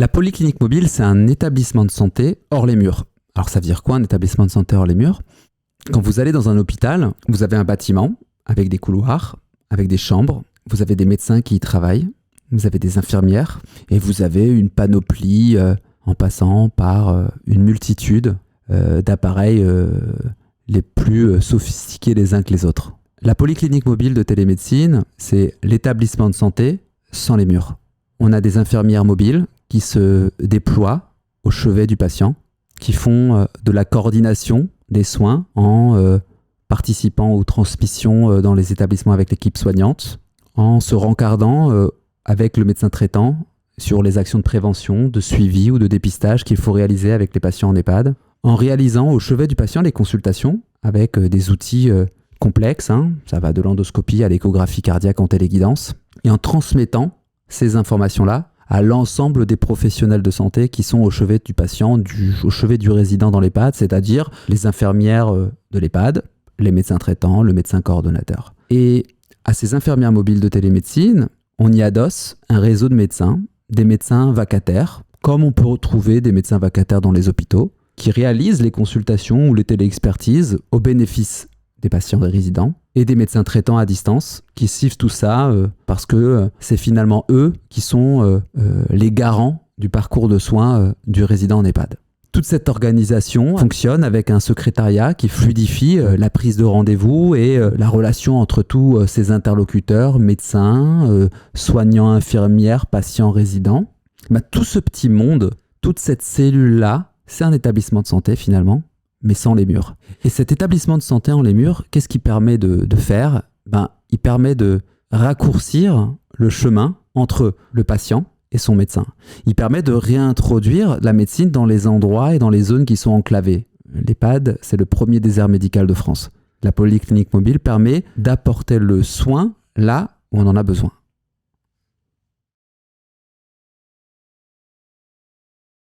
La polyclinique mobile, c'est un établissement de santé hors les murs. Alors ça veut dire quoi un établissement de santé hors les murs ? Quand vous allez dans un hôpital, vous avez un bâtiment avec des couloirs, avec des chambres, vous avez des médecins qui y travaillent, vous avez des infirmières et vous avez une panoplie en passant par une multitude d'appareils les plus sophistiqués les uns que les autres. La polyclinique mobile de télémédecine, c'est l'établissement de santé sans les murs. On a des infirmières mobiles qui se déploient au chevet du patient, qui font de la coordination des soins en participant aux transmissions dans les établissements avec l'équipe soignante, en se rencardant avec le médecin traitant sur les actions de prévention, de suivi ou de dépistage qu'il faut réaliser avec les patients en EHPAD, en réalisant au chevet du patient les consultations avec des outils complexes, ça va de l'endoscopie à l'échographie cardiaque en téléguidance, et en transmettant ces informations-là à l'ensemble des professionnels de santé qui sont au chevet du patient, au chevet du résident dans l'EHPAD, c'est-à-dire les infirmières de l'EHPAD, les médecins traitants, le médecin coordonnateur. Et à ces infirmières mobiles de télémédecine, on y adosse un réseau de médecins, des médecins vacataires, comme on peut retrouver des médecins vacataires dans les hôpitaux, qui réalisent les consultations ou les téléexpertises au bénéfice des patients des résidents et des médecins traitants à distance qui suivent tout ça parce que c'est finalement eux qui sont les garants du parcours de soins du résident en EHPAD. Toute cette organisation fonctionne avec un secrétariat qui fluidifie la prise de rendez-vous et la relation entre tous ces interlocuteurs, médecins, soignants, infirmières, patients, résidents. Tout ce petit monde, toute cette cellule-là, c'est un établissement de santé finalement, mais sans les murs. Et cet établissement de santé en les murs, qu'est-ce qu'il permet de faire ? Il permet de raccourcir le chemin entre le patient et son médecin. Il permet de réintroduire la médecine dans les endroits et dans les zones qui sont enclavées. L'EHPAD, c'est le premier désert médical de France. La polyclinique mobile permet d'apporter le soin là où on en a besoin.